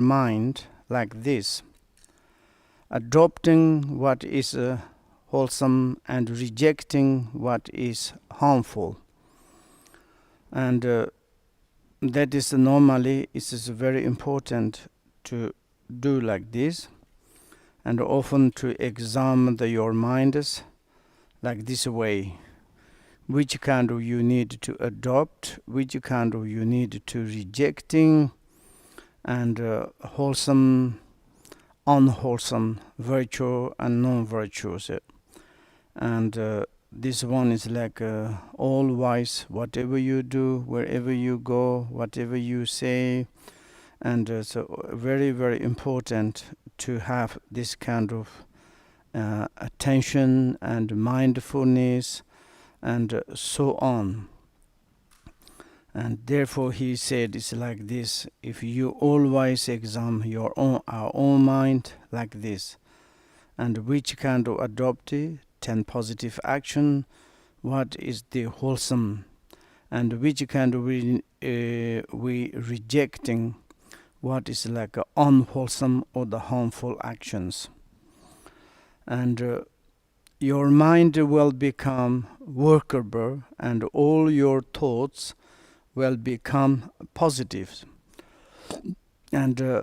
mind like this, adopting what is wholesome and rejecting what is harmful. And that is normally, it is very important to do like this, and often to examine your minds like this way. Which kind of you need to adopt, which kind of you need to rejecting, and wholesome, unwholesome, virtue and non-virtues. And this one is like all wise, whatever you do, wherever you go, whatever you say. And so very, very important to have this kind of attention and mindfulness and so on. And therefore he said it's like this: if you always examine our own mind like this, and which kind of adopted 10 positive action, what is the wholesome, and which kind of we rejecting, what is like unwholesome or the harmful actions. And your mind will become workable, and all your thoughts will become positive. And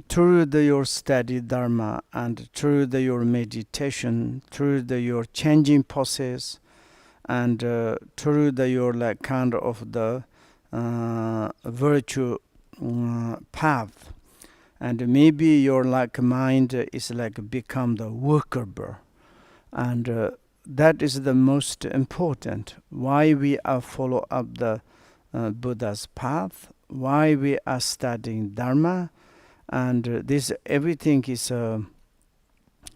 through your study Dharma, and through your meditation, through your changing process, and through your like kind of the virtue path, and maybe your like mind is like become the workable. And that is the most important. Why we are follow up the Buddha's path, why we are studying Dharma, and this everything is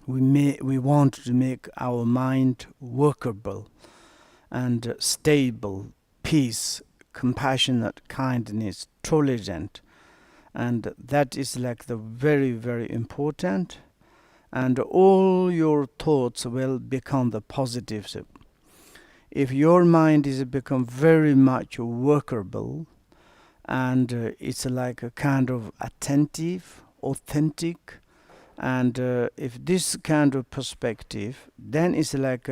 we want to make our mind workable and stable, peace, compassionate, kindness, tolerant, and that is like the very, very important. And all your thoughts will become the positives. If your mind is become very much workable, and it's like a kind of attentive, authentic, and if this kind of perspective, then it's like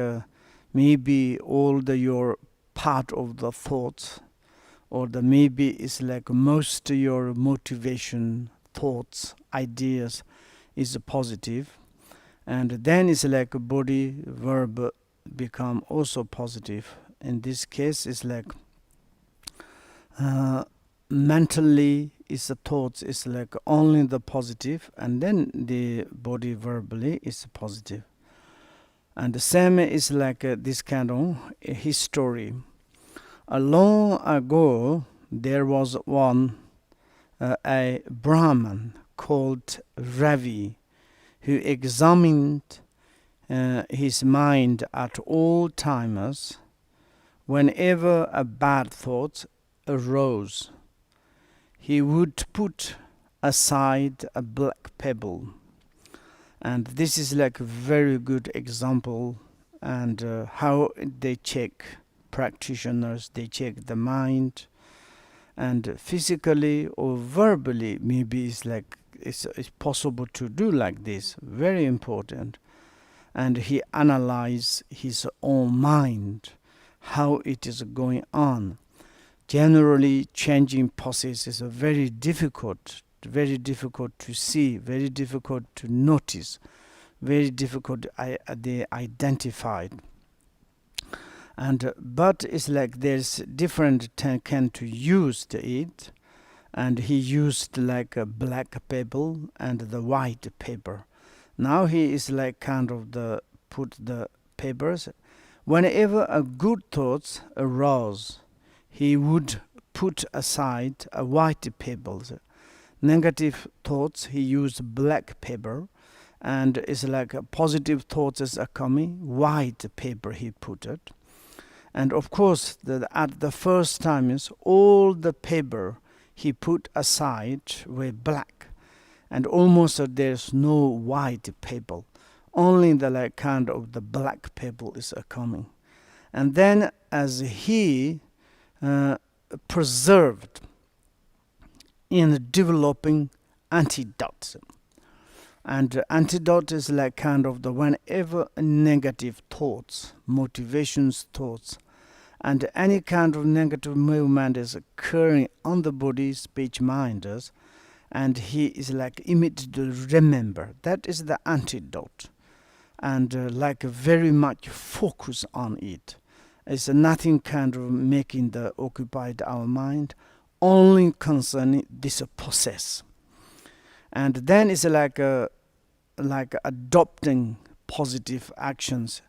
maybe all your part of the thoughts, or the maybe it's like most of your motivation, thoughts, ideas is positive. And then it's like a body, verb become also positive. In this case, it's like mentally is the thoughts is like only the positive, and then the body verbally is positive. And the same is like this kind of history. Long ago, there was one a Brahman called Ravi, who examined his mind at all times. Whenever a bad thought arose, he would put aside a black pebble. And this is like a very good example, and how they check practitioners, they check the mind, and physically or verbally, maybe it's like it's possible to do like this, very important. And he analyzed his own mind, how it is going on. Generally, changing process is very difficult to see, very difficult to notice, very difficult they identified. And but it's like there's different can to use it, and he used like a black pebble and the white paper. Now he is like kind of put the papers. Whenever a good thoughts arose, he would put aside a white pebbles. Negative thoughts, he used black paper, and it's like positive thoughts are coming, white paper he put it. And of course, at the first time is all the paper he put aside were black, and almost there's no white paper, only the like kind of the black paper is coming. And then as he preserved in developing antidote. And antidote is like kind of the whenever negative thoughts, motivations thoughts, and any kind of negative movement is occurring on the body, speech, mind, and he is like immediately remember. That is the antidote. And like very much focus on it. It's nothing kind of making the occupied our mind, only concerning this process. And then it's like adopting positive actions.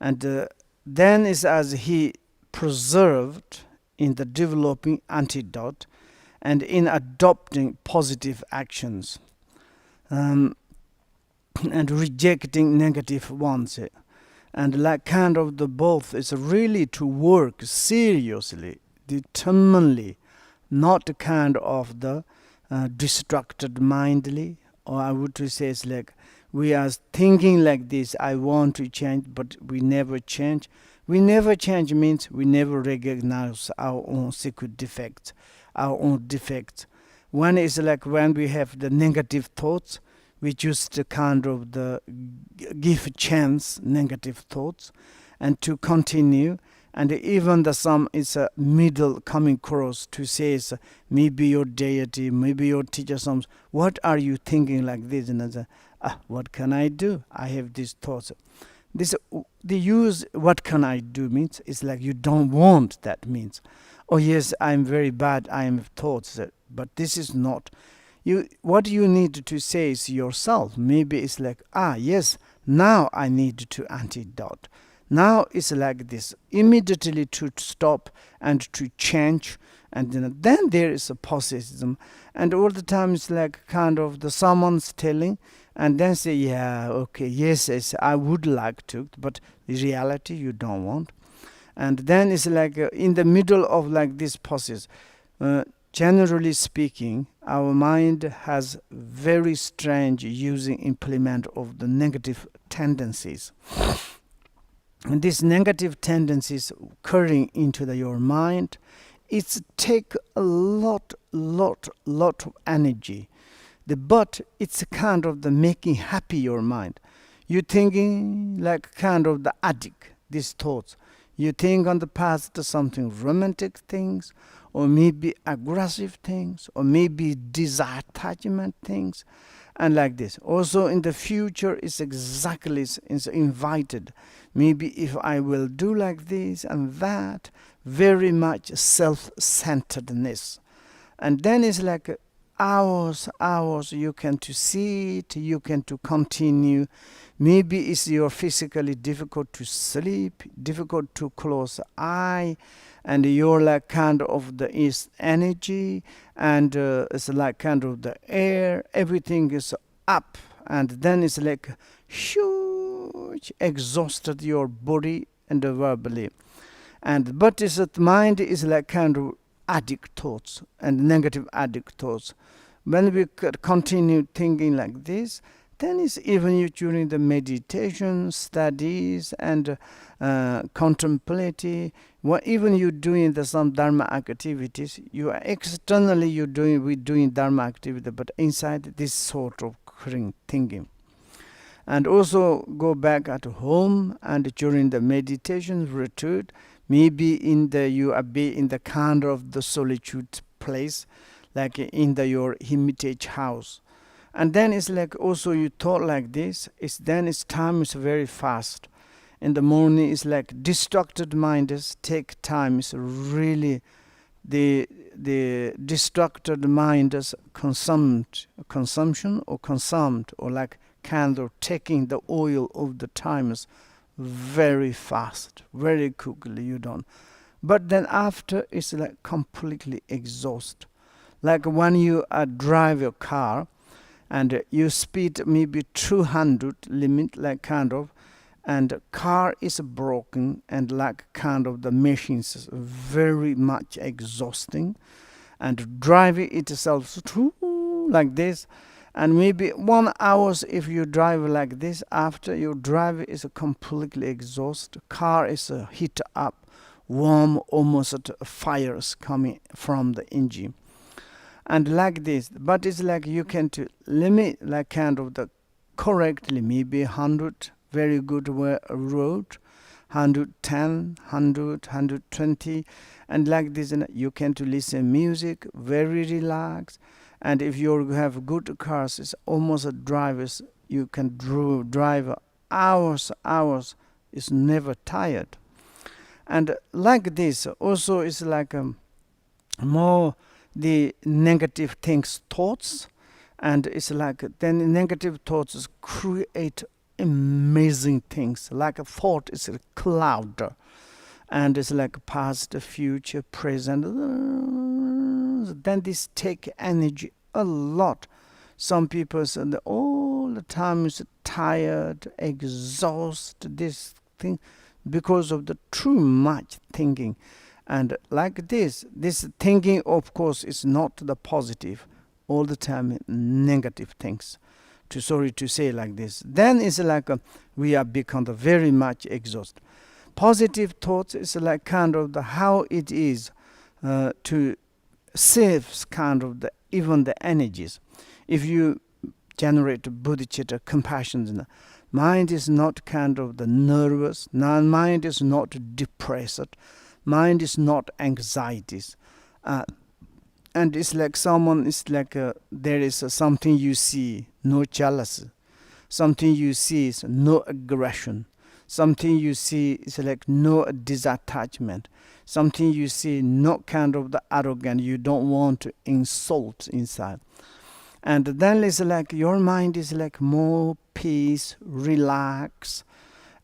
And then is as he preserved in the developing antidote and in adopting positive actions, and rejecting negative ones. And like kind of the both is really to work seriously, determinedly, not kind of the distracted mindly, or I would say it's like we are thinking like this, I want to change, but we never change. We never change means we never recognize our own secret defects, our own defects. One is like when we have the negative thoughts, we just kind of the give a chance negative thoughts and to continue. And even the some is a middle coming cross to say maybe your deity, maybe your teacher, some what are you thinking like this? And I say, what can I do? I have these thoughts. This the use what can I do means it's like you don't want, that means oh yes, I'm very bad, I am thoughts, but this is not you. What you need to say is yourself. Maybe it's like yes, now I need to antidote. Now it's like this, immediately to stop and to change, and then there is a positivism. And all the time it's like kind of the someone's telling, and then say, yeah, okay, yes, I would like to, but the reality you don't want. And then it's like in the middle of like this process, generally speaking, our mind has very strange using implement of the negative tendencies. And these negative tendencies occurring into your mind, it's take a lot of energy. But it's a kind of the making happy your mind. You thinking like kind of the addict, these thoughts. You think on the past something romantic things, or maybe aggressive things, or maybe desire attachment things, and like this. Also in the future is exactly is invited. Maybe if I will do like this and that, very much self-centeredness. And then it's like hours you can to see it, you can to continue. Maybe it's your physically difficult to sleep, difficult to close eye, and you're like kind of the is energy, and it's like kind of the air, everything is up, and then it's like huge exhausted your body and verbally. And but is that mind is like kind of addict thoughts and negative addict thoughts. When we continue thinking like this, then it's even you during the meditation studies and contemplating, what even you doing some dharma activities, you are externally we doing dharma activity, but inside this sort of thinking. And also go back at home and during the meditation retreat, maybe you are be in the kind of the solitude place, like in your hermitage house. And then it's like also you thought like this, then time is very fast. In the morning it's like distracted minds take time, is really the distracted mind is consumption or consumed, or like candle taking the oil of the times very fast, very quickly you don't. But then after it's like completely exhaust. Like when you drive your car and you speed maybe 200 limit, like kind of, and car is broken, and like kind of the machines is very much exhausting, and driving itself through like this, and maybe 1 hour if you drive like this, after you drive is completely exhausted, car is heat up, warm, almost fires coming from the engine. and like this. But it's like you can to limit like kind of the correctly, maybe 100 very good road, 110, 100, 120, and like this. And you can to listen music very relaxed. And if you have good cars, it's almost a drivers, you can drive hours, it's never tired. And like this also is like more the negative things thoughts, and it's like then negative thoughts create amazing things. Like a thought is a cloud, and it's like past, future, present. Then this take energy a lot. Some people say that all the time is tired, exhausted, this thing, because of the too much thinking. And like this thinking, of course, is not the positive. All the time negative things. Sorry to say like this. Then it's like we are become very much exhausted. Positive thoughts is like kind of the how it is to save kind of the even the energies. If you generate bodhicitta, compassion, mind is not kind of the nervous, mind is not depressed, mind is not anxieties. And it's like someone, it's like there is something you see, no jealousy. Something you see is no aggression. Something you see is like no disattachment. Something you see, not kind of the arrogant, you don't want to insult inside. And then it's like your mind is like more peace, relax.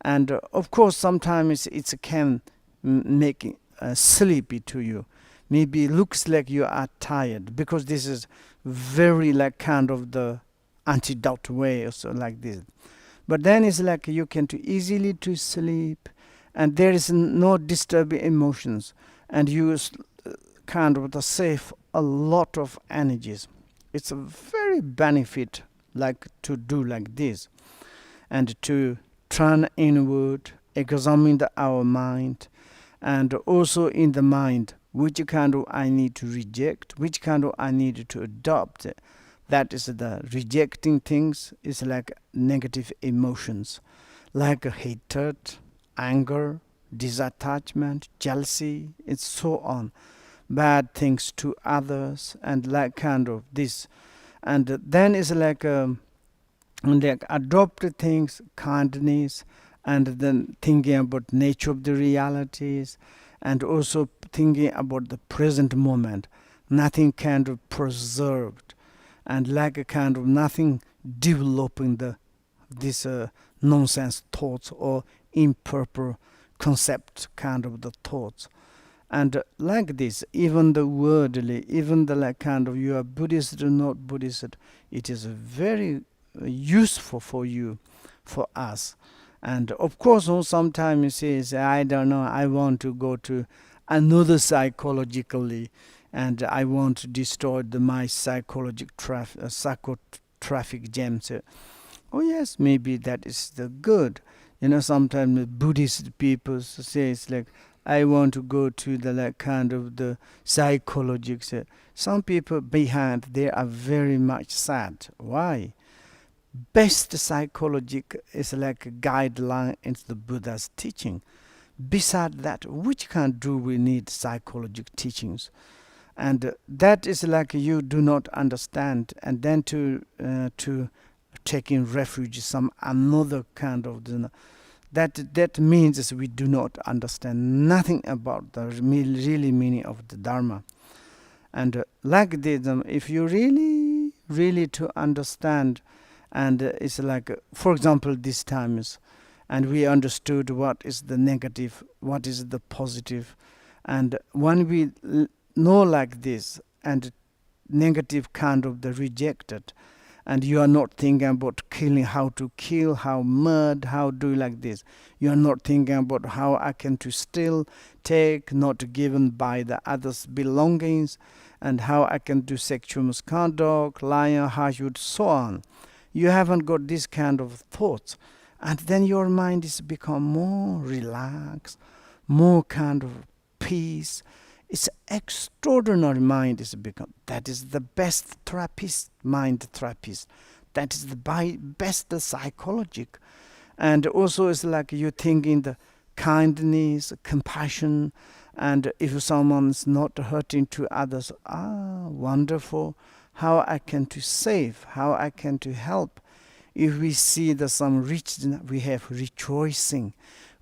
And of course sometimes it can make sleepy to you. Maybe it looks like you are tired, because this is very like kind of the antidote way or so like this. But then it's like you can too easily to sleep, and there is no disturbing emotions, and you kind of the save a lot of energies. It's a very benefit like to do like this, and to turn inward, examine our mind, and also in the mind, which kind of I need to reject, which kind of I need to adopt. That is the rejecting things is like negative emotions, like hatred, anger, disattachment, jealousy, and so on. Bad things to others, and like kind of this. And then it's like adopted things, kindness, and then thinking about nature of the realities, and also thinking about the present moment. Nothing kind of preserved, and like a kind of nothing developing this nonsense thoughts or improper concept kind of the thoughts. And like this, even the worldly, even the like kind of you are Buddhist or not Buddhist, it is very useful for you, for us. And of course, sometimes you say, I don't know, I want to go to another psychologically, and I want to destroy my psycho traffic jams. Oh yes, maybe that is the good. Sometimes Buddhist people say it's like, I want to go to the like kind of the psychologists. Some people behind they are very much sad. Why? Best psychology is like a guideline into the Buddha's teaching. Beside that, which kind do we need psychological teachings? And that is like you do not understand, and then to taking refuge some another kind of that means we do not understand nothing about the really meaning of the Dharma. And like this, if you really to understand, and it's like for example this times, and we understood what is the negative, what is the positive, and when we know like this, and negative kind of the rejected, and you are not thinking about killing, how to kill, how murder, how do like this. You are not thinking about how I can to steal, take, not given by the others' belongings, and how I can do sexual misconduct, lying, harshwood, so on. You haven't got this kind of thoughts, and then your mind is become more relaxed, more kind of peace. It's extraordinary mind is become. That is the best therapist, mind therapist. That is the best psychologic. And also it's like you think in the kindness, compassion, and if someone's not hurting to others, wonderful, how I can to save, how I can to help. If we see that some rich, we have rejoicing.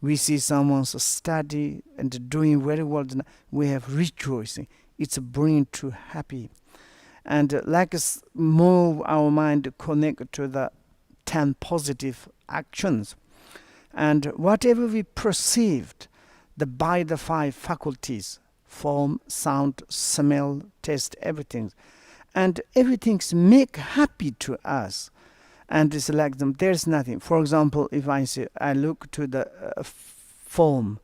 We see someone's study and doing very well, we have rejoicing. It's bringing to happy. And like move our mind connect to the 10 positive actions. And whatever we perceived by the 5 faculties, form, sound, smell, taste, everything. And everything's make happy to us. And it's like them, there's nothing. For example, if I say, I look to the form,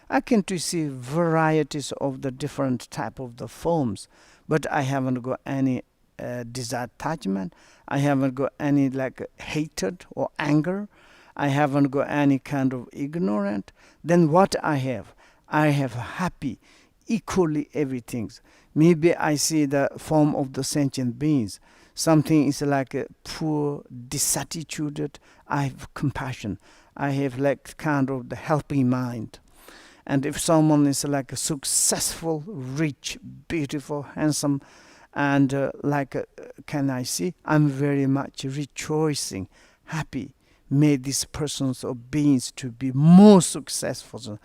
I can to see varieties of the different type of the forms, but I haven't got any disattachment. I haven't got any like hatred or anger. I haven't got any kind of ignorant. Then what I have happy, equally everything. Maybe I see the form of the sentient beings. Something is like a poor, dissatisfied. I have compassion. I have like kind of the helping mind. And if someone is like a successful, rich, beautiful, handsome, and can I see? I'm very much rejoicing, happy. May these persons or beings to be more successful,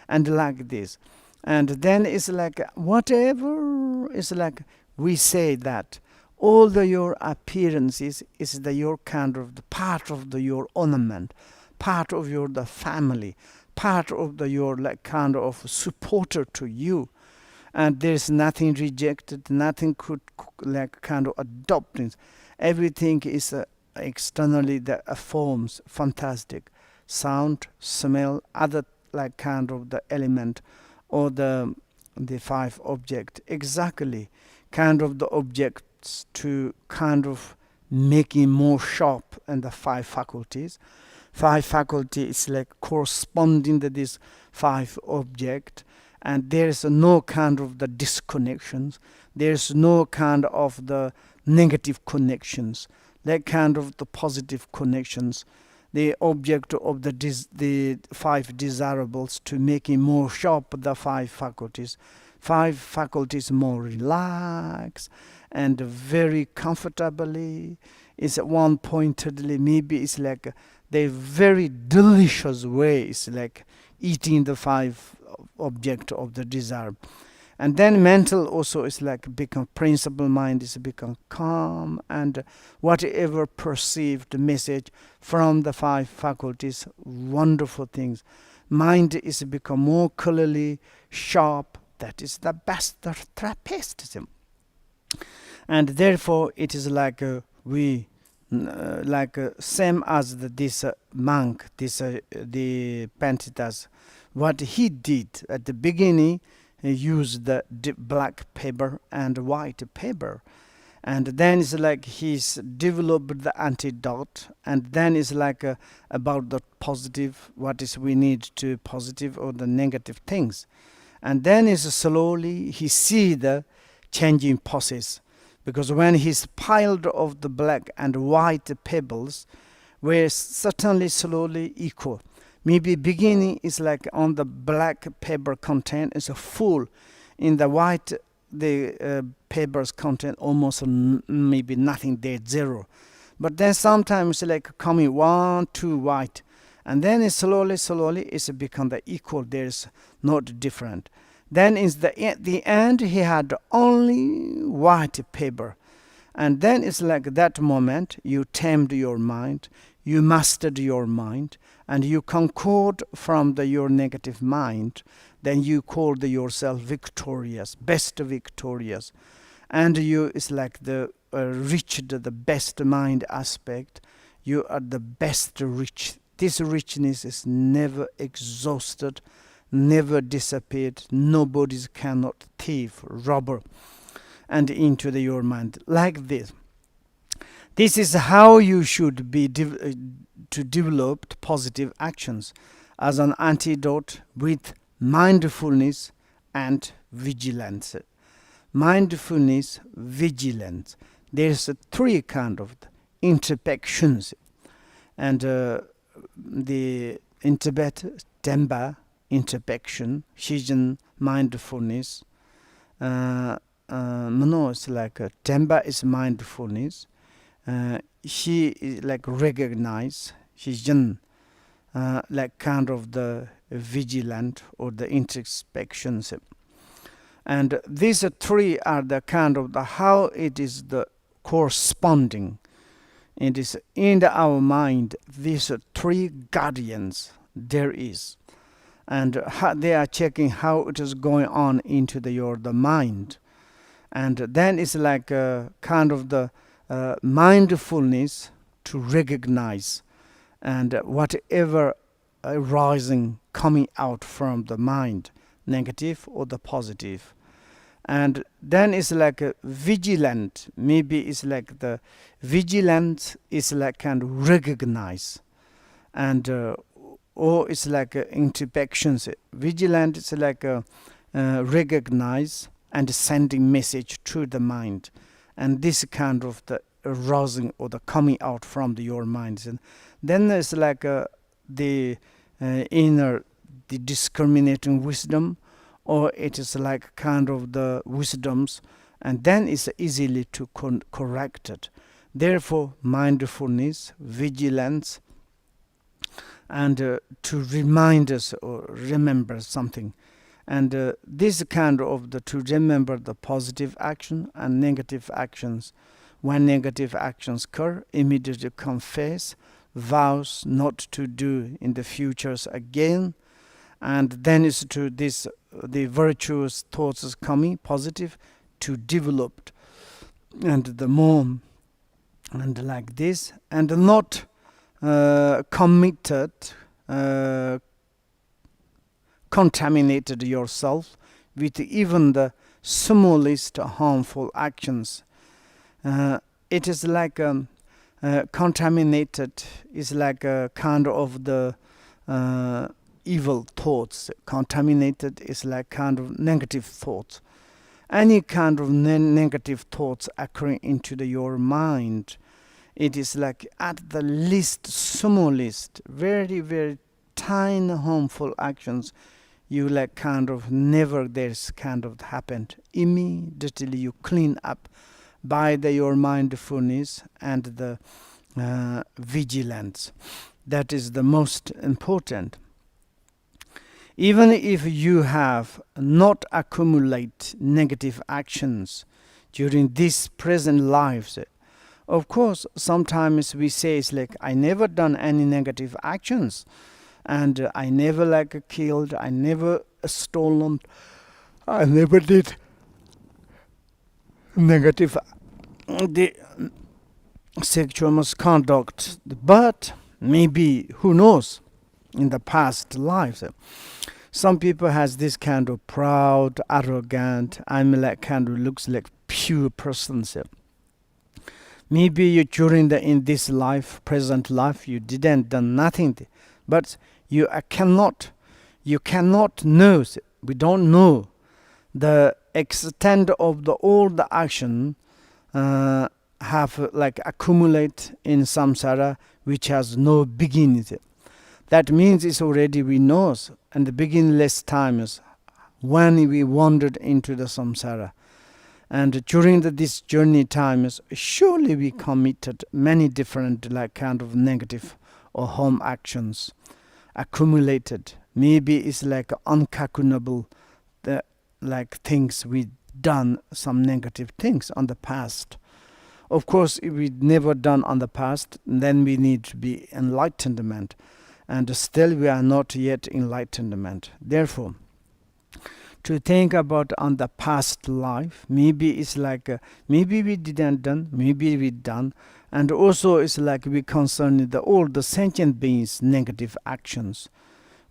and like this. And then it's like whatever is like we say that all your appearances is your kind of the part of your ornament, part of your the family, part of your like kind of supporter to you, and there's nothing rejected, nothing could like kind of adopting. Everything is externally the forms fantastic, sound, smell, other like kind of the element or the 5 object exactly kind of the object to kind of making more sharp and the 5 faculties. 5 faculty is like corresponding to this 5 object, and there's no kind of the disconnections. There's no kind of the negative connections, like kind of the positive connections. The object of the 5 desirables to making more sharp the 5 faculties. 5 faculties more relaxed and very comfortably. It's one pointedly, maybe it's like the very delicious way. It's like eating the 5 object of the desire. And then mental also is like become principal mind is become calm, and whatever perceived message from the 5 faculties, wonderful things. Mind is become more clearly sharp. That is the best therapeutism. And therefore it is like same as this monk, the Pantitas, what he did at the beginning. He used the black paper and white paper, and then it's like he's developed the antidote, and then it's like about the positive, what is we need to positive or the negative things, and then is slowly he see the changing process, because when he's piled of the black and white pebbles were certainly slowly equal. Maybe beginning is like on the black paper content is full, in the white the paper's content almost maybe nothing there, 0. But then sometimes like coming 1, 2 white, and then it slowly it's become the equal. There's not different. Then at the end he had only white paper, and then it's like that moment you tamed your mind, you mastered your mind, and you conquered from your negative mind. Then you called yourself victorious, best victorious, and you is like the reached the best mind aspect. You are the best rich. This richness is never exhausted, never disappeared. Nobody cannot thief, robber, and into your mind like this. This is how you should be to develop positive actions as an antidote with mindfulness and vigilance. Mindfulness, vigilance. There's three kind of introspections, and in Tibet, Temba, introspection, Shijin, mindfulness. Mano is like Temba is mindfulness. She is like recognize. Shijin, like kind of the vigilant or the introspections. And these three are the kind of the how it is the corresponding. It is in our mind. These three guardians there is, and they are checking how it is going on into the mind, and then it's like a kind of the mindfulness to recognize and whatever arising coming out from the mind, negative or the positive. And then it's like a vigilant. Maybe it's like the vigilant is like kind of recognize, and or it's like introspections. Vigilant is like recognize and sending message to the mind, and this kind of the arousing or the coming out from your mind. And then there's like the inner, the discriminating wisdom, or it is like kind of the wisdoms, and then it's easily to correct it. Therefore, mindfulness, vigilance, and to remind us or remember something. And this kind of to remember the positive action and negative actions. When negative actions occur, immediately confess, vows not to do in the futures again, and then is to this the virtuous thoughts is coming positive to develop, and the more and like this, and not committed, contaminated yourself with even the smallest harmful actions. It is like contaminated is like a kind of the evil thoughts. Contaminated is like kind of negative thoughts. Any kind of negative thoughts occurring into your mind, it is like at the least, smallest, very, very tiny harmful actions, you like kind of never there's kind of happened. Immediately you clean up by your mindfulness and the vigilance. That is the most important. Even if you have not accumulate negative actions during this present lives, of course, sometimes we say it's like I never done any negative actions, and I never like killed, I never stolen, I never did negative the sexual misconduct. But maybe, who knows, in the past lives, some people has this kind of proud, arrogant, I'm like kind of looks like pure person. Maybe you during in this life, present life, you didn't done nothing, but you cannot know. We don't know the extent of all the action have like accumulate in samsara, which has no beginning. That means it's already we know, and the beginningless times when we wandered into the samsara. And during this journey times, surely we committed many different like kind of negative or harm actions accumulated. Maybe it's like uncalculable like things we done, some negative things on the past. Of course, if we never done on the past, then we need to be enlightenment, and still we are not yet enlightenment. Therefore, to think about on the past life, maybe it's like maybe we didn't done, maybe we done, and also it's like we concern all the sentient beings negative actions.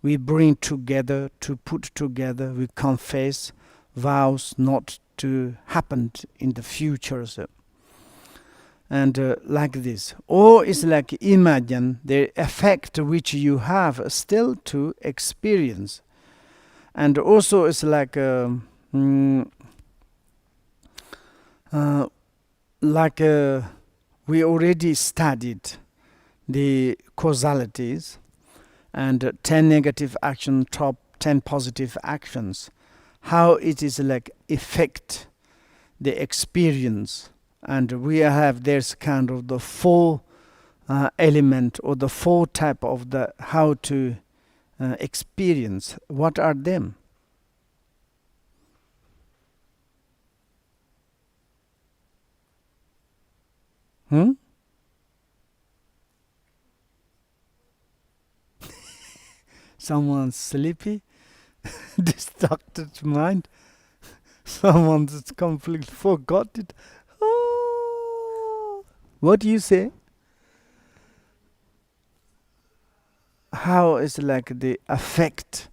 We bring together, to put together, we confess, vows not to happen in the future. And like this. Or it's like imagine the effect which you have still to experience. And also it's like like we already studied the causalities and 10 negative action, top 10 positive actions, how it is like affect the experience. And we have there's kind of the four element or the four type of the how to experience. What are them? Hmm? Someone's sleepy, distracted mind. Someone's completely forgot it. Oh. What do you say? How is like the affect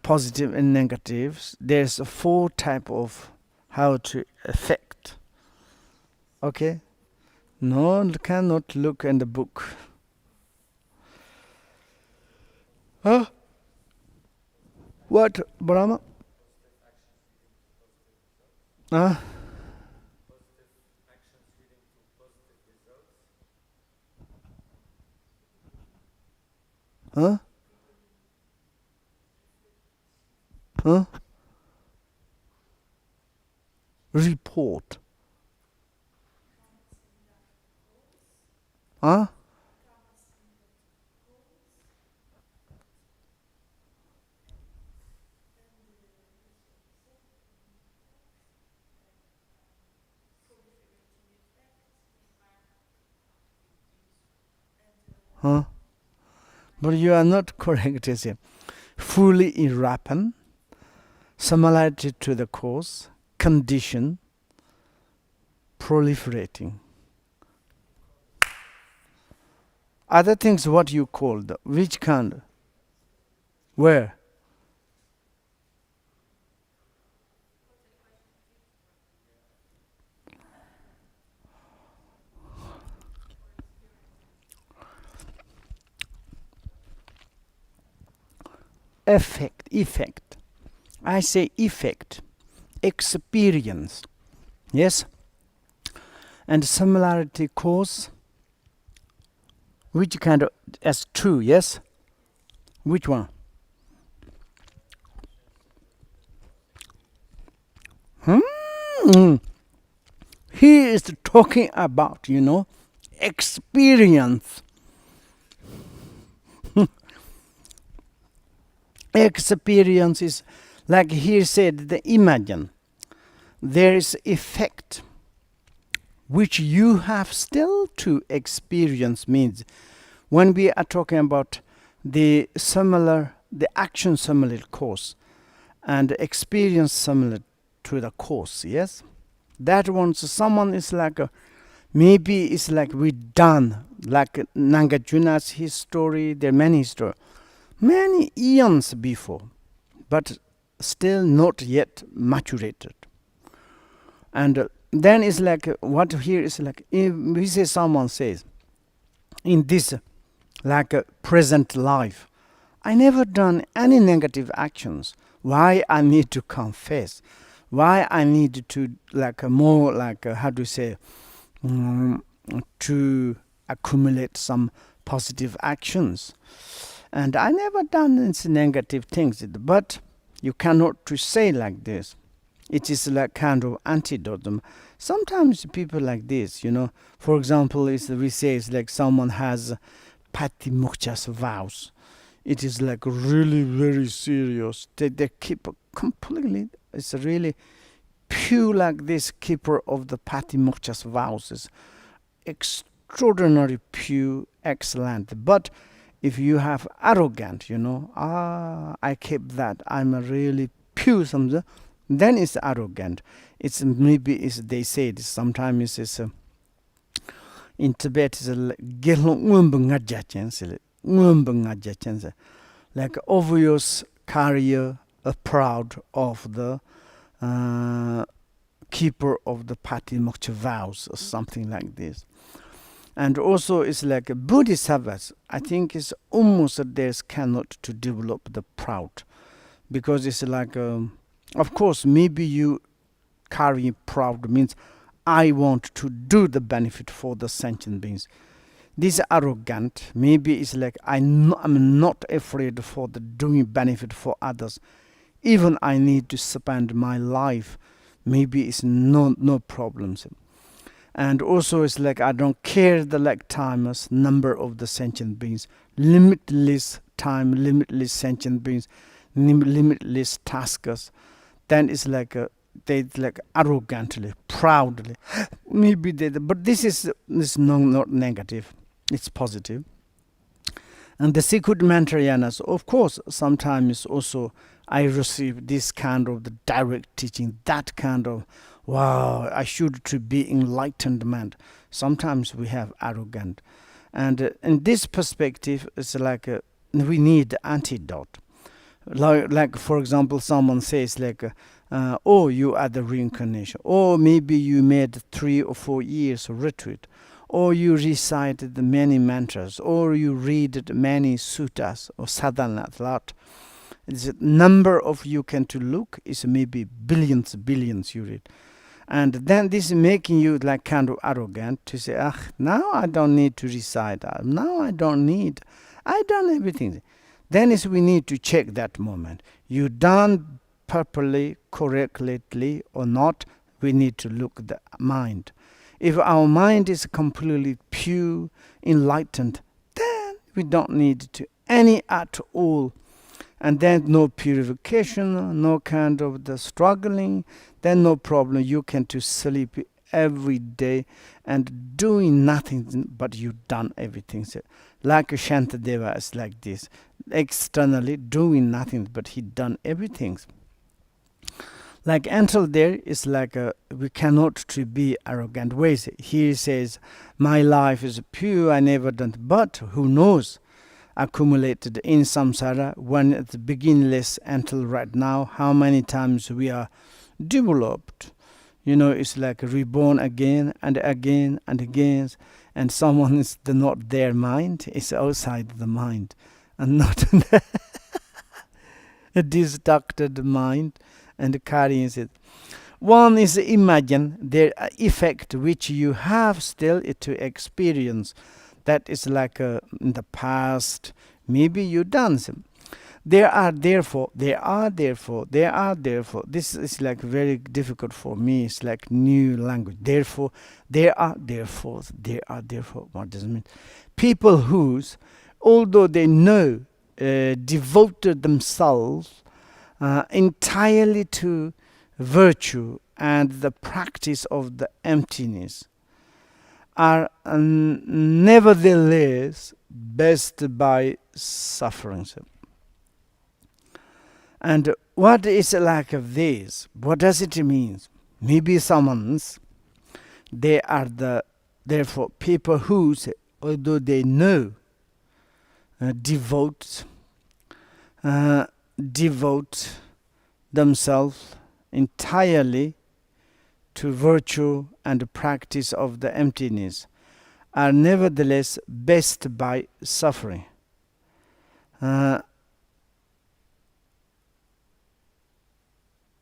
positive and negatives? There's a four type of how to affect. Okay. No, cannot look in the book. Huh? What, Brahma? Huh? Huh? Huh? Report. Huh? Huh? But you are not correct, is it? Fully in Rapan, similarity to the cause, condition, proliferating. Other things, what you call the which kind? Where? Effect. I say effect, experience. Yes? And similarity cause, which kind of, as true, yes? Which one? Hmm? He is talking about, experience. Experience is, like he said, the imagine. There is effect which you have still to experience. Means when we are talking about the action similar cause and experience similar to the cause, yes? That one, so someone is like, maybe it's like we done, like Nagarjuna's his story, there are many stories, many eons before, but still not yet maturated. And then it's like, what here is like, if we say someone says, in this like present life, I never done any negative actions. Why I need to confess? Why I need to like more like how to say to accumulate some positive actions? And I never done these negative things. But you cannot to say like this. It is like kind of antidote. Sometimes people like this, for example, is we say it's like someone has patimoksha's vows. It is like really very serious. They keep completely. It's really pure like this keeper of the patimoksha's vows is extraordinary pure, excellent. But if you have arrogant, I keep that. I'm a really pure something. Then it's arrogant. It's maybe it's they say it sometimes it's in Tibet is like obvious carrier, proud of the keeper of the Patimoksha vows or something like this. And also it's like a Bodhisattvas. I think it's almost there's cannot to develop the proud. because it's like, of course, maybe you carry proud means I want to do the benefit for the sentient beings. This arrogant, maybe it's like I'm not afraid for the doing benefit for others. Even I need to spend my life, maybe it's no problems. And also it's like I don't care the like timers, number of the sentient beings, limitless time, limitless sentient beings, limitless taskers. Then it's like they like arrogantly, proudly. Maybe they, but this is not negative. It's positive. And the secret mantrayanas, of course, sometimes also I receive this kind of the direct teaching, that kind of, wow, I should to be enlightened man. Sometimes we have arrogant. And in this perspective, it's like we need the antidote. Like, for example, someone says like, oh, you are the reincarnation. Or maybe you made 3 or 4 years of retreat. Or you recited many mantras. Or you read many suttas or sadhana a lot. The number of you can to look is maybe billions you read. And then this is making you like kind of arrogant to say, now I don't need to recite. Now I done everything. Then is we need to check that moment. You done properly, correctly or not, we need to look at the mind. If our mind is completely pure, enlightened, then we don't need to any at all. And then no purification, no kind of the struggling, then no problem. You can to sleep every day and doing nothing, but you done everything. So, like Shantadeva is like this, externally doing nothing, but he done everything. Like until there is like we cannot to be arrogant ways. He says, my life is pure, I never done, but who knows? Accumulated in samsara when it's beginningless until right now, how many times we are developed. It's like reborn again and again and again, and someone is not their mind, it's outside the mind and not a distracted mind and carrying it. One is imagine the effect which you have still to experience. That is like in the past, maybe you done some. There are therefore. This is like very difficult for me. It's like new language. Therefore, there are therefore. What does it mean? People whose, although they know, devoted themselves entirely to virtue and the practice of the emptiness, are nevertheless best by suffering. And what is like of this? What does it mean? Maybe someone's, they are the, therefore, people who, although they know, devote themselves entirely to virtue and the practice of the emptiness, are nevertheless best by suffering.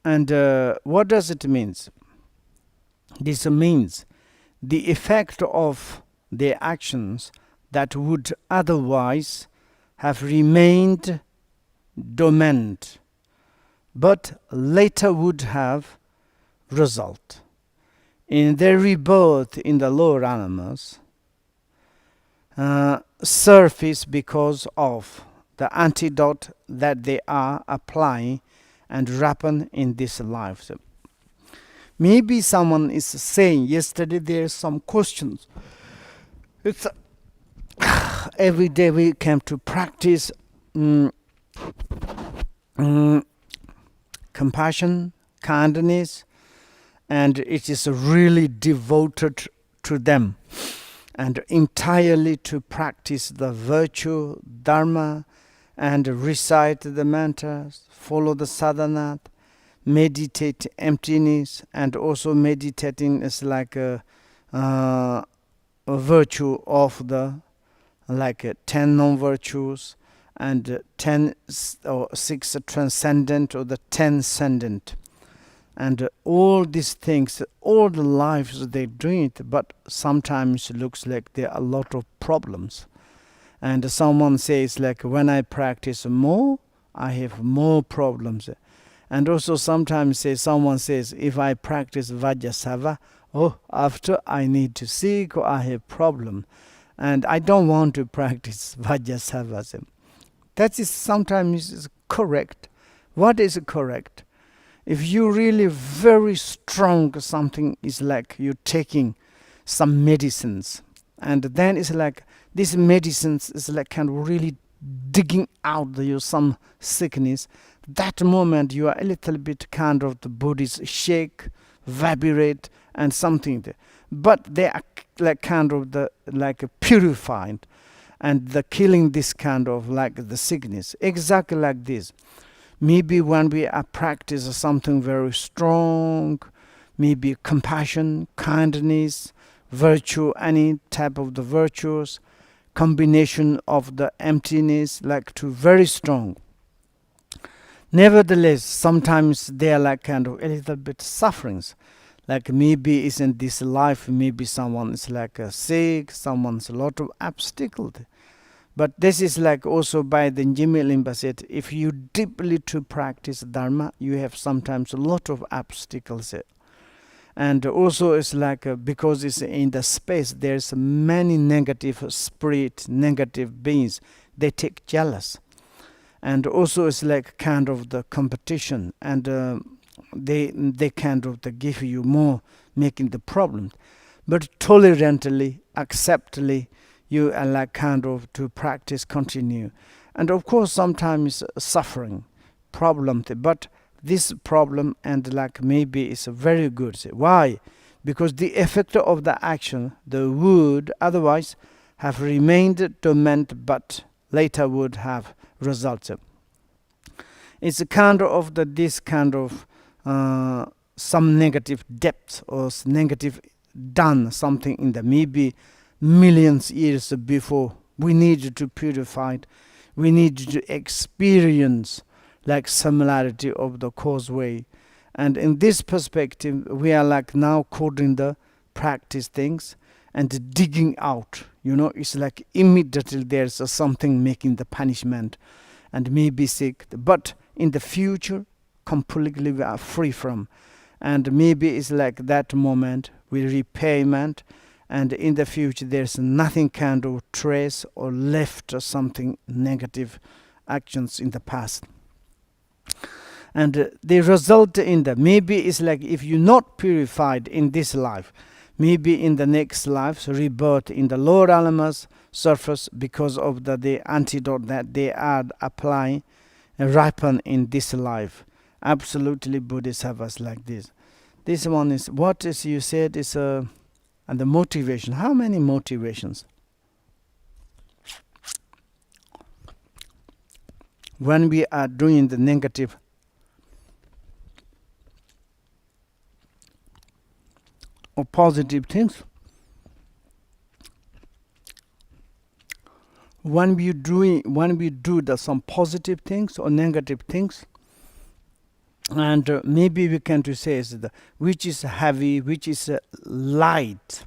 And what does it mean? This means the effect of their actions that would otherwise have remained dormant, but later would have result in their rebirth in the lower animals, surface because of the antidote that they are applying and ripen in this life. So maybe someone is saying, yesterday there are some questions. It's every day we came to practice compassion, kindness, and it is really devoted to them and entirely to practice the virtue, dharma, and recite the mantras, follow the sadhana, meditate emptiness, and also meditating is like a virtue of the, like 10 non-virtues, and 10 or 6 transcendent or the 10 ascendant. And all these things, all the lives they doing it, but sometimes it looks like there are a lot of problems. And someone says like, when I practice more, I have more problems. And also sometimes someone says, if I practice Vajrasattva, oh, after I need to seek or I have problem. And I don't want to practice Vajrasattva. That is sometimes correct. What is correct? If you really very strong something, is like you're taking some medicines, and then it's like these medicines is like kind of really digging out your some sickness. That moment you are a little bit kind of the bodies shake, vibrate, and something there. But they are like kind of the like purified, and the killing this kind of like the sickness exactly like this. Maybe when we practice something very strong, maybe compassion, kindness, virtue, any type of the virtues, combination of the emptiness, like to very strong. Nevertheless, sometimes they are like kind of a little bit sufferings. Like maybe it's in this life, maybe someone is like sick, someone's a lot of obstacles. But this is like also by the Jigme Limpa said, if you deeply to practice Dharma, you have sometimes a lot of obstacles. And also it's like because it's in the space, there's many negative spirit, negative beings. They take jealous. And also it's like kind of the competition, and they kind of give you more, making the problem. But tolerantly, acceptly, you are like kind of to practice continue. And of course sometimes suffering problem, but this problem and like maybe is very good. Why? Because the effect of the action, the would otherwise have remained dormant, but later would have results. It's a kind of this kind of some negative depth or negative done something in the maybe millions years before. We need to purify it. We need to experience like similarity of the causeway. And in this perspective, we are like now quoting the practice things and digging out. It's like immediately there's something making the punishment and maybe sick. But in the future, completely we are free from. And maybe it's like that moment, we repayment, and in the future there's nothing kind of trace or left or something negative actions in the past. And the result in the maybe is like if you're not purified in this life, maybe in the next life, rebirth in the lower alamas surface because of the antidote that they are applying, ripen in this life. Absolutely Bodhisattvas like this. This one is what is you said is and the motivation. How many motivations? When we are doing the negative or positive things, when we do some positive things or negative things, and maybe we can to say is which is heavy, which is light.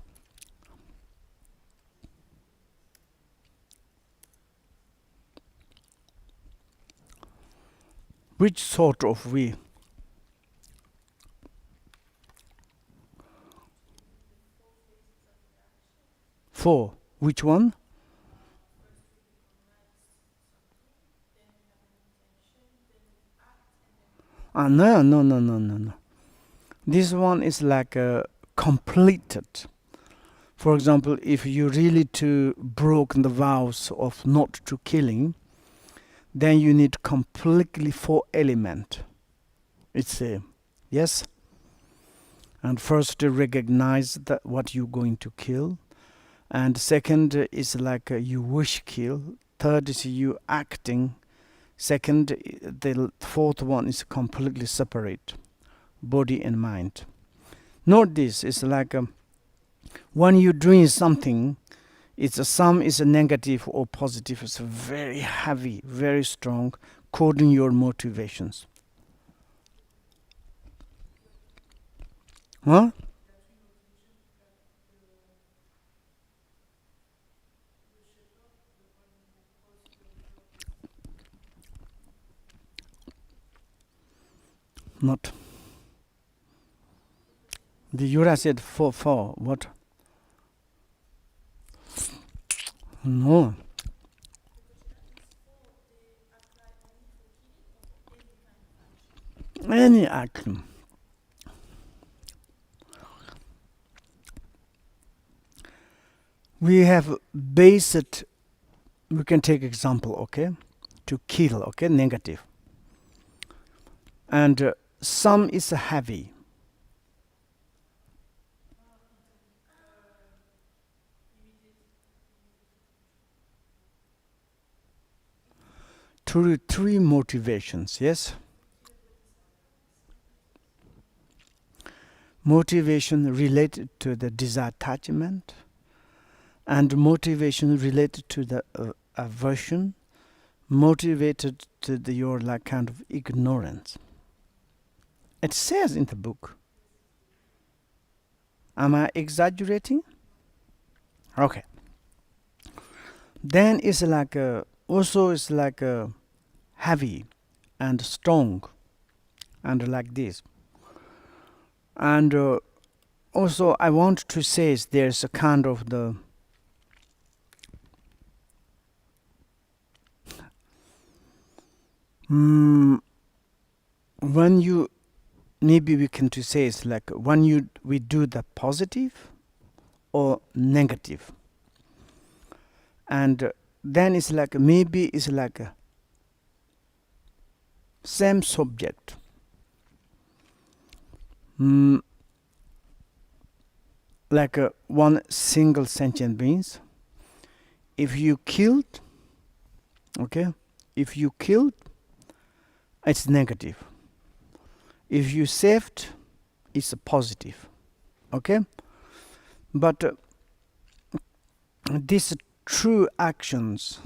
Which sort of we? Four. Which one? No. This one is like completed. For example, if you really to broken the vows of not to killing, then you need completely 4 element. It's a yes. And first to recognize that what you're going to kill, and second is like you wish kill. Third is you acting. Second, the fourth one is completely separate, body and mind. Note this, it's like when you're doing something, Some is a negative or positive. It's very heavy, very strong, according your motivations. Huh? Not. The Yura said for what? No. Any action. We have based, we can take example, okay? To kill, okay? Negative. And some is heavy. Three motivations, yes? Motivation related to the disattachment, and motivation related to the aversion, motivated to your like kind of ignorance. It says in the book. Am I exaggerating? Okay. Then it's like also it's like heavy and strong and like this. And also I want to say is there's a kind of the when you, maybe we can to say it's like when we do the positive or negative, and then it's like maybe it's like a same subject. Like one single sentient beings. If you killed, okay, if you killed, it's negative. If you saved, it's a positive. Okay? But these true actions,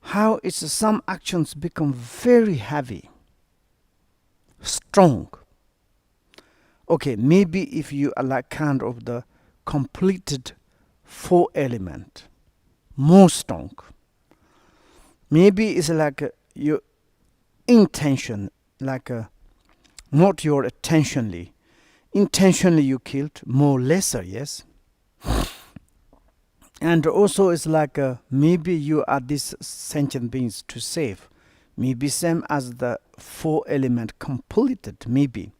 how it's some actions become very heavy, strong. Okay, maybe if you are like kind of the completed four element, more strong. Maybe it's like your intention, like not your intentionally. Intentionally you killed, more lesser, yes. And also it's like maybe you are these sentient beings to save. Maybe same as the four element completed, maybe.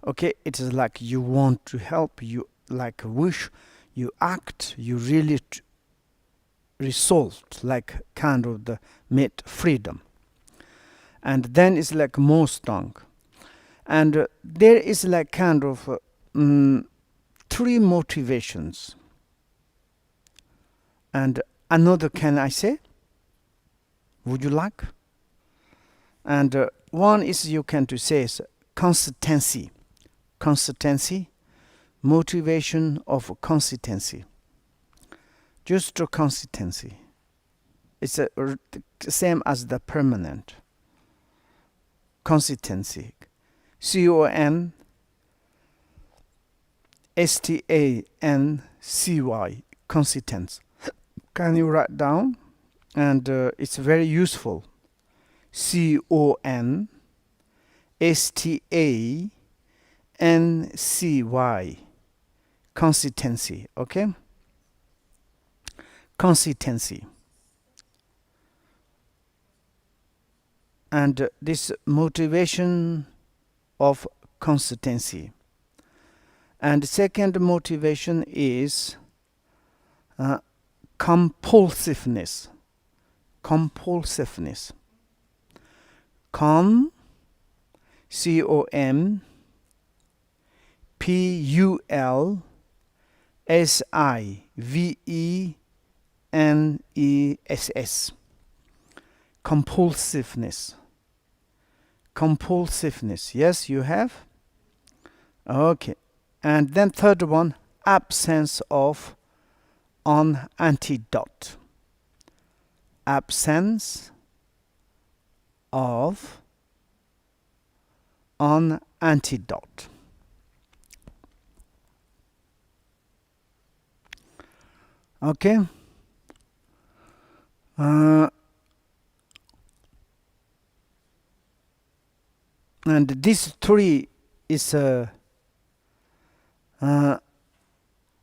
Okay, it is like you want to help, you like wish, you act, you really resolved, like kind of the made freedom. And then it's like more strong. And there is like kind of three motivations. And another, can I say? Would you like? And one is you can to say is consistency. Consistency, motivation of consistency. Just to consistency. It's the same as the permanent. Consistency. CONSTANCY. Consistence. Can you write down? And it's very useful. CONSTANCY. Consistency. Okay? Consistency. And this motivation of consistency. And second motivation is compulsiveness. Compulsiveness. COM, COMPULSIVENESS. Compulsiveness. Compulsiveness. Yes, you have? Okay. And then third one, absence of on antidote. Absence of on antidote. Okay. And this three is a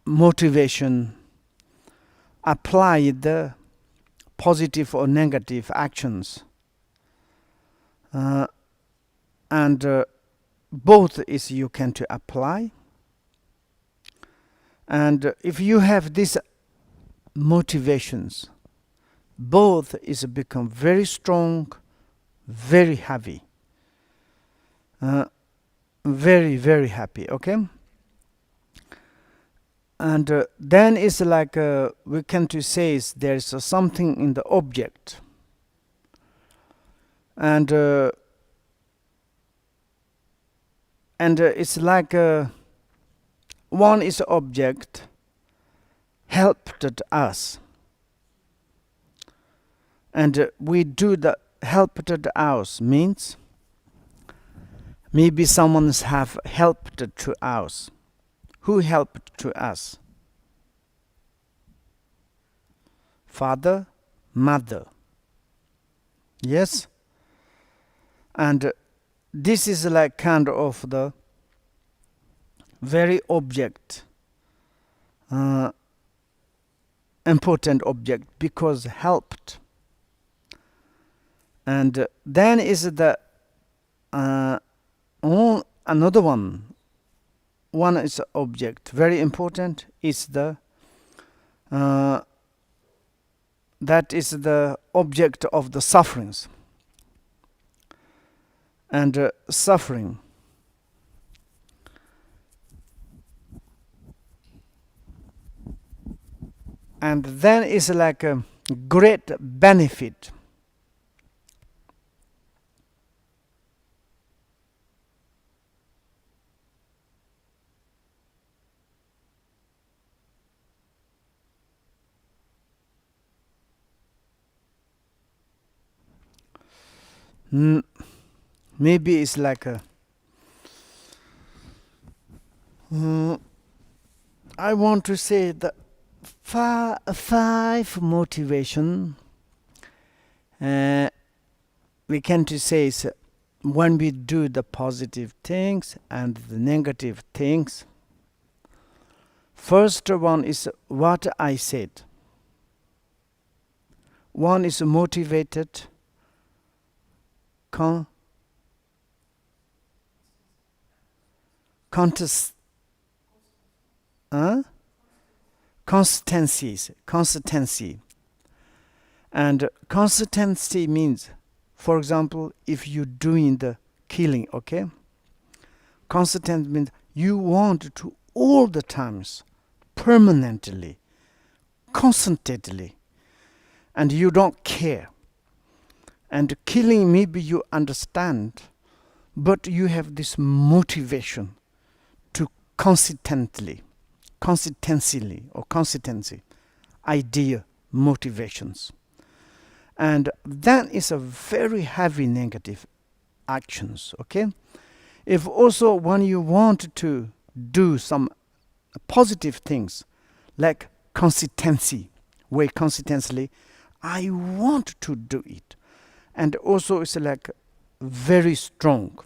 motivation. Apply the positive or negative actions, and both is you can to apply. And if you have these motivations, both is become very strong, very heavy, very very happy. Okay. And then it's like we can to say is there is something in the object, and it's like one is object helped us, and we do the helped us means maybe someone's have helped to us. Who helped to us? Father, mother. Yes? And this is like kind of the very object, important object, because helped. And then is the another one. One is object, very important, is the that is the object of the sufferings. And suffering, and then is like a great benefit. Maybe it's like a I want to say the five motivation we can to say is when we do the positive things and the negative things. First one is what I said. One is motivated consistency. And consistency means, for example, if you're doing the killing, okay? Consistent means you want to all the times, permanently, constantly, and you don't care. And killing, maybe you understand, but you have this motivation to consistency, idea, motivations. And that is a very heavy negative actions, okay? If also when you want to do some positive things, like consistency, I want to do it. And also it's like very strong.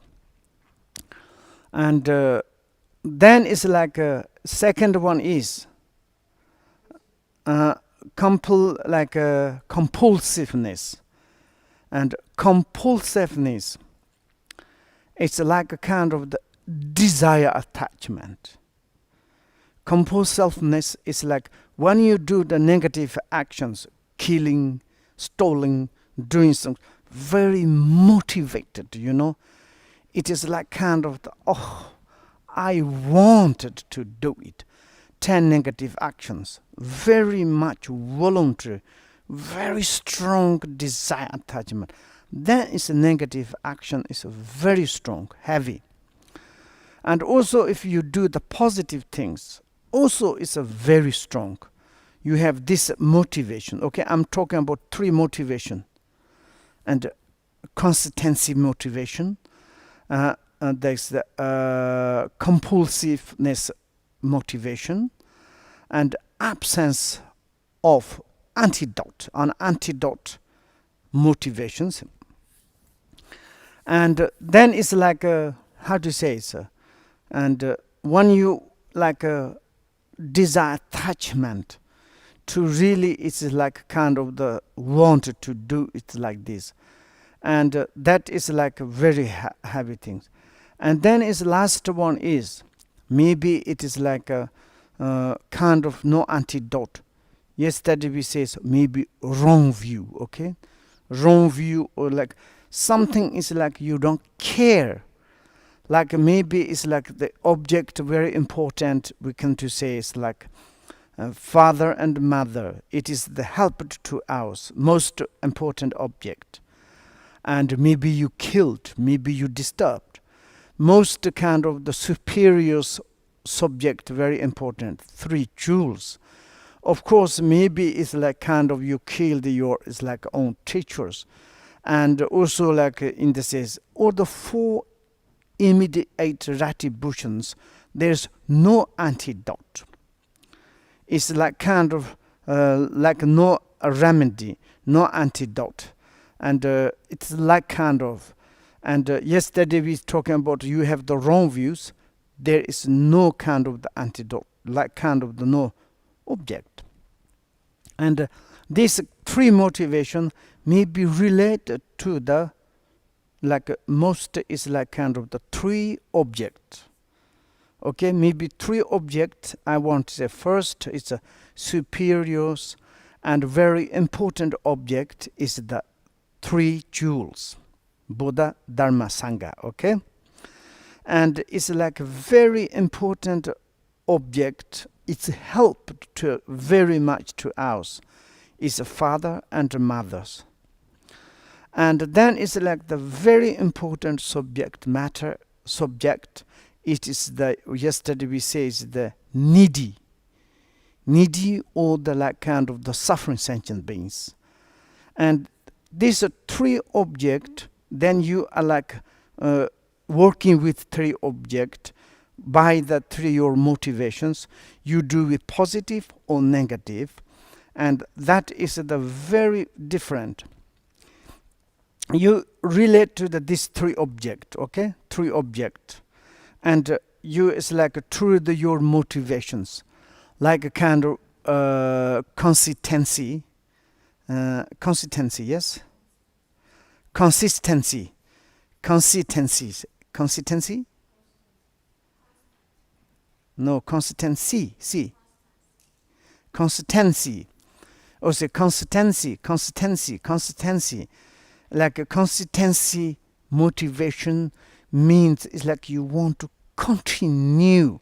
And then it's like second one is compulsiveness. And compulsiveness, it's like a kind of the desire attachment. Compulsiveness is like when you do the negative actions, killing, stealing, doing some very motivated, you know. It is like kind of the, I wanted to do it. 10 negative actions, very much voluntary, very strong desire attachment. Then is a negative action is very strong, heavy. And also if you do the positive things, also it's a very strong. you have this motivation. Okay, I'm talking about 3 motivation. And consistency motivation, there's the compulsiveness motivation, and absence of antidote motivations. And then it's like how to say it, and when you like a desire attachment to really, it's like kind of the want to do it like this, and that is like a very heavy thing. And then is last one is maybe it is like a kind of no antidote. Yesterday we says maybe wrong view. Okay, wrong view, or like something is like you don't care, like maybe it's like the object very important, we can to say it's like father and mother, it is the help to us most important object, and maybe you killed, maybe you disturbed most kind of the superior subject, very important 3 jewels. Of course maybe it's like kind of you killed your, it's like own teachers, and also like in the says or the 4 immediate retributions, there's no antidote. It's like kind of like no remedy, no antidote, and it's like kind of, and yesterday we talking about you have the wrong views, there is no kind of the antidote, like kind of the no object. And these 3 motivation may be related to the like most is like kind of the 3 object. Okay, maybe 3 object I want to say. First it's a superiors, and very important object is the 3 jewels, Buddha, Dharma, Sangha. Okay, and it's like very important object, it's helped to very much to us, is a father and mothers. And then it's like the very important subject matter subject, it is the, yesterday we say is the needy or the like kind of the suffering sentient beings. And these are 3 object, then you are like working with 3 object by the 3 your motivations, you do with positive or negative, and that is the very different. You relate to this 3 object. Okay, 3 object, and you is like through your motivations, like a kind of consistency, yes, consistency, no, consistency, or say consistency, like a consistency motivation means it's like you want to continue.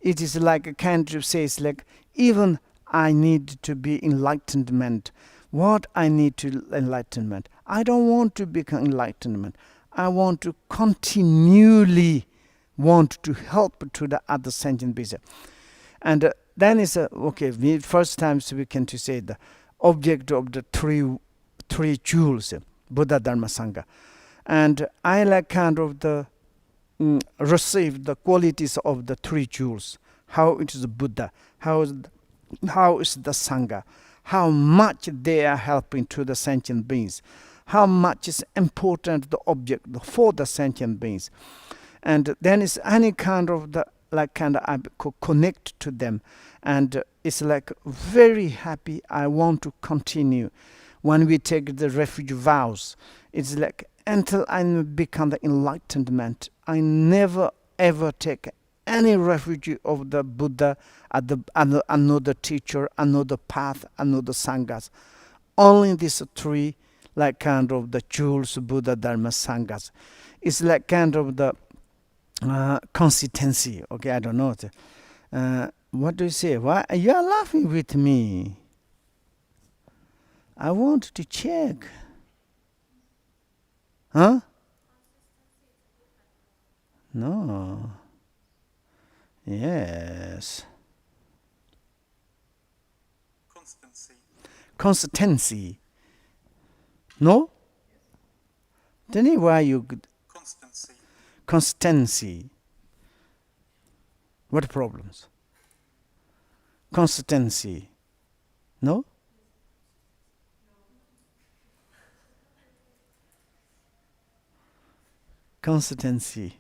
It is like a kind of says like, even I need to be enlightenment. What I need to enlightenment? I don't want to become enlightenment. I want to continually want to help to the other sentient beings. And then is okay. First times we can to say the object of the three jewels, Buddha, Dharma, Sangha, and I like kind of the receive the qualities of the 3 jewels. How it is the Buddha, how is the Sangha, how much they are helping to the sentient beings, how much is important the object for the sentient beings, and then is any kind of the like kind of I connect to them, and it's like very happy. I want to continue. When we take the refuge vows, it's like until I become the enlightenment, I never ever take any refuge of the Buddha, another teacher, another path, another sanghas. Only these 3 like kind of the jewels, Buddha, Dharma, Sanghas. It's like kind of the consistency. Okay, I don't know. What do you say? Why you are laughing with me? I want to check. Huh? No. Yes. Consistency. No? Then why you Constancy. consistency? What problems? Consistency. No? Consistency.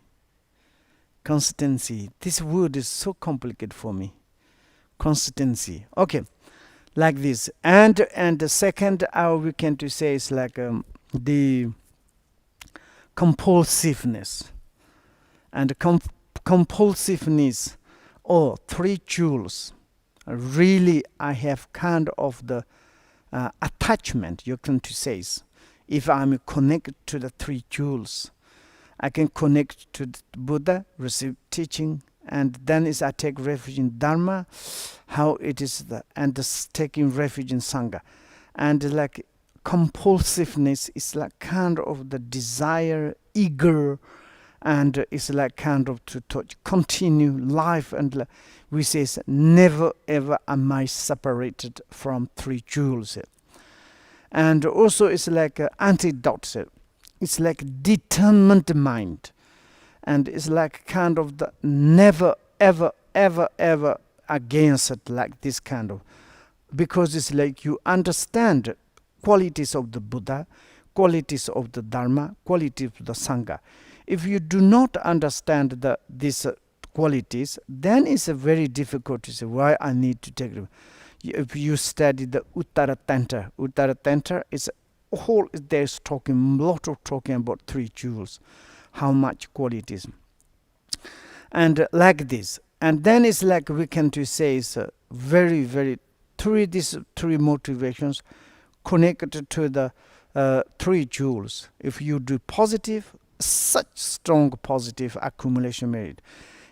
Consistency. This word is so complicated for me. Consistency. Okay, like this. And the second, we can to say is like the compulsiveness. And compulsiveness, or 3 jewels. Really, I have kind of the attachment, you can to say. If I'm connected to the 3 jewels, I can connect to the Buddha, receive teaching, and then is I take refuge in Dharma, how it is, and taking refuge in Sangha. And like compulsiveness is like kind of the desire, eager, and it's like kind of to continue life, and we say never ever am I separated from 3 jewels. And also it's like antidote. It's like determined mind, and it's like kind of the never ever ever ever against it, like this kind of, because it's like you understand qualities of the Buddha, qualities of the Dharma, qualities of the Sangha. If you do not understand these qualities, then it's very difficult to say why I need to take them. If you study the Uttara Tantra is whole. There's talking a lot of talking about 3 jewels, how much qualities, and like this. And then it's like we can to say is very very these 3 motivations connected to the 3 jewels. If you do positive, such strong positive accumulation merit.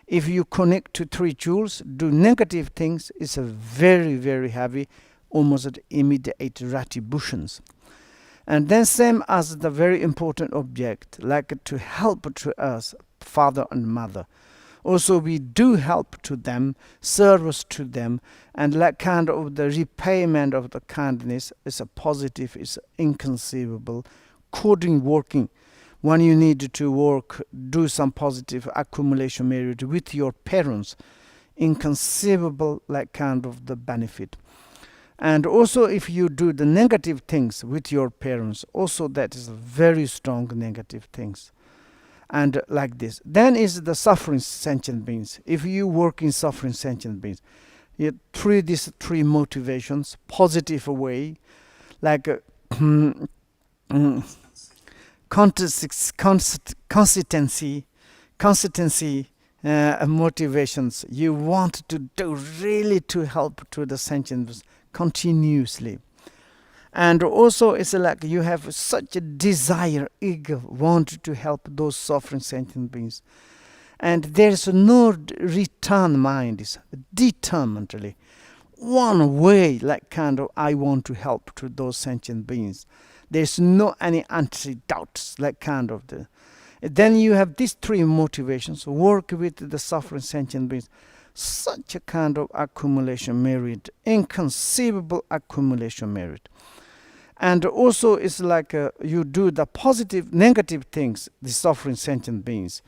If you connect to 3 jewels, do negative things, it's a very very heavy, almost immediate retributions. And then same as the very important object, like to help to us, father and mother. Also we do help to them, service to them, and like kind of the repayment of the kindness is a positive, is inconceivable, coding working. When you need to work, do some positive accumulation merit with your parents, inconceivable like kind of the benefit. And also if you do the negative things with your parents, also that is very strong negative things. And like this, then is the suffering sentient beings. If you work in suffering sentient beings, you through these 3 motivations, positive way, like consistency, motivations. You want to do really to help to the sentient beings continuously. And also it's like you have such a desire, eager, want to help those suffering sentient beings. And there's no return mind, is determinedly one way, like kind of I want to help to those sentient beings. There's no any antidotes, like kind of the. Then you have these 3 motivations, work with the suffering sentient beings. Such a kind of accumulation merit, inconceivable accumulation merit. And also it's like you do the positive, negative things, the suffering sentient beings.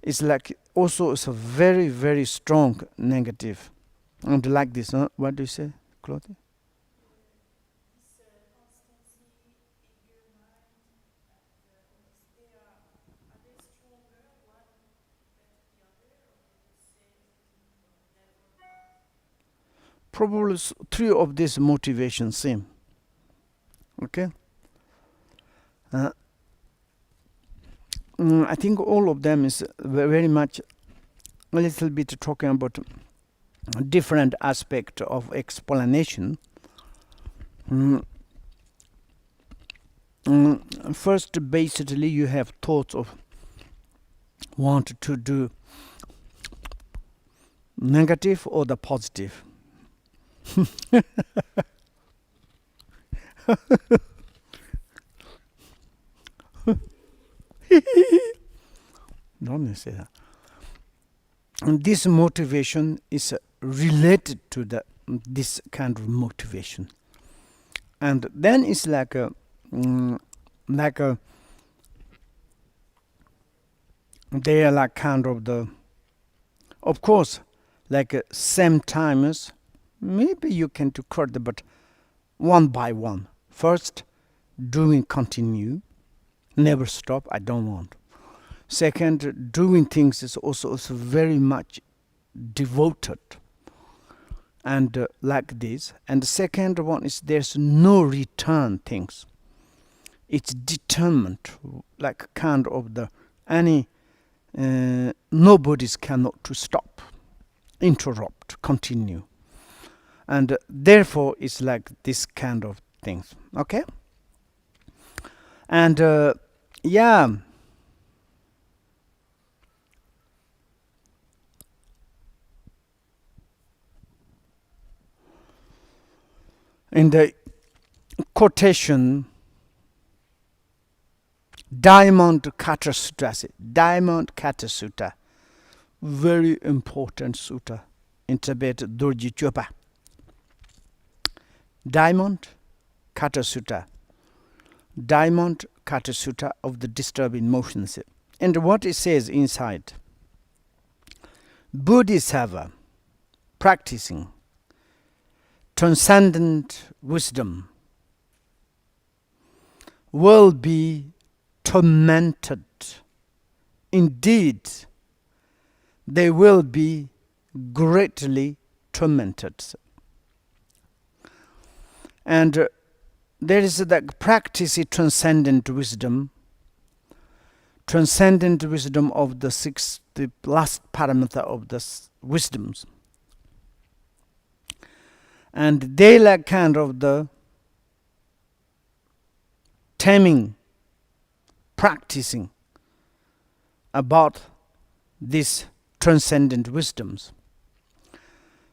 It's like also it's a very, very strong negative. And like this, huh? What do you say, Claude? Probably 3 of these motivations same. Okay. I think all of them is very much a little bit talking about different aspect of explanation. First, basically, you have thoughts of want to do negative or the positive. Don't say that. And this motivation is related to this kind of motivation. And then it's like a they are like kind of the, of course, like same timers. Maybe you can do quarter, but one by one. First, doing continue, never stop. I don't want. Second, doing things is also very much devoted, and like this. And the second one is there's no return things. It's determined, like kind of the any nobody's cannot to stop, interrupt, continue, and therefore it's like this kind of things. Okay, and yeah. In the quotation, Diamond Kata Sutta, Diamond Kata Sutta, very important sutta in Tibet, Dorji Chopa. Diamond Kata Sutta, Diamond Kata Sutta of the disturbing motions. And what it says inside, Bodhisattva practicing transcendent wisdom will be tormented. Indeed, they will be greatly tormented. And there is the practice of transcendent wisdom of the sixth, the last parameter of the wisdoms. And they like kind of the taming, practicing about these transcendent wisdoms.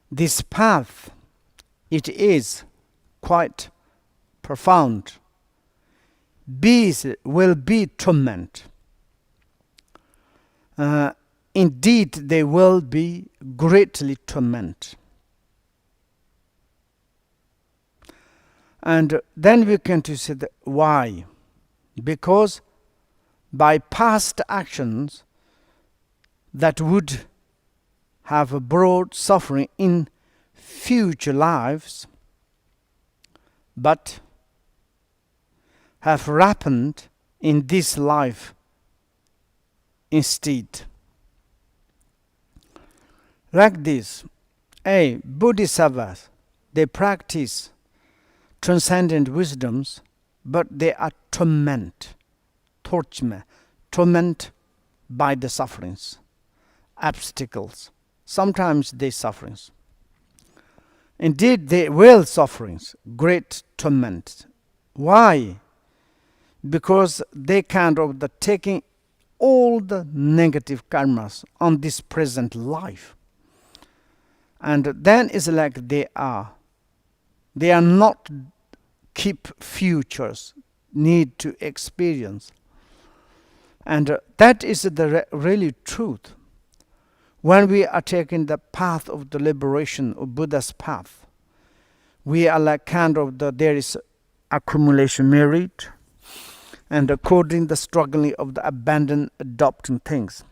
This path, it is quite profound. Bees will be torment. Indeed, they will be greatly torment. And then we can to say that why? Because by past actions that would have brought suffering in future lives, but have happened in this life instead. Like this, Bodhisattvas, they practice transcendent wisdoms, but they are torment by the sufferings, obstacles. Sometimes they sufferings. Indeed, they will sufferings, great torment. Why? Because they kind of the taking all the negative karmas on this present life. And then it's like they are not keep futures, need to experience. And that is the really truth. When we are taking the path of the liberation, of Buddha's path, we are like kind of there is accumulation merit, and according the struggling of the abandon, adopting things.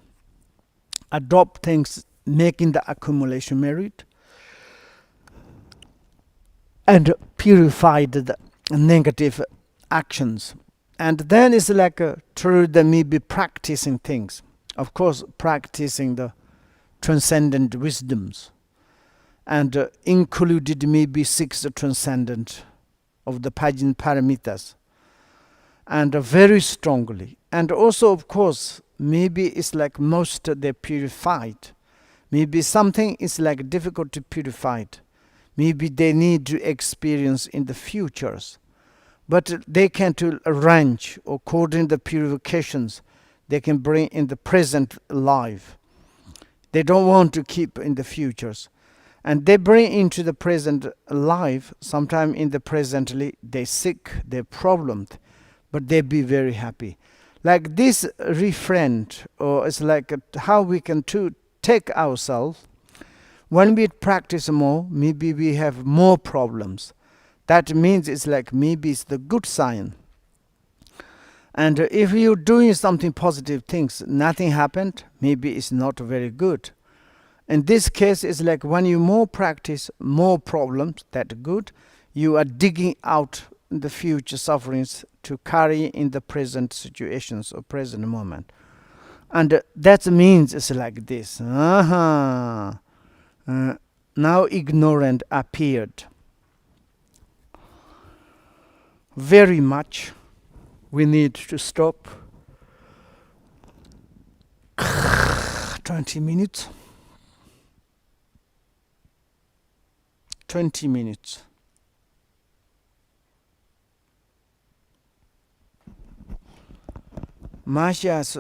Adopt things, making the accumulation merit, and purify the negative actions. And then it's like through the maybe practicing things. Of course, practicing the transcendent wisdoms. And included maybe 6 transcendent of the Pajin paramitas. And very strongly. And also, of course, maybe it's like most they purified. Maybe something is like difficult to purify it. Maybe they need to experience in the futures. But they can to arrange according to the purifications they can bring in the present life. They don't want to keep in the futures. And they bring into the present life, sometime in the presently they sick, they're problemed, but they be very happy. Like this refrain, or it's like how we can take ourselves. When we practice more, maybe we have more problems. that means it's like maybe it's the good sign. And if you're doing something positive things, nothing happened, maybe it's not very good. In this case, it's like when you more practice, more problems, that good, you are digging out the future sufferings to carry in the present situations or present moment. And that means it's like this. Now ignorant appeared. Very much we need to stop. 20 minutes. 20 minutes. Masha's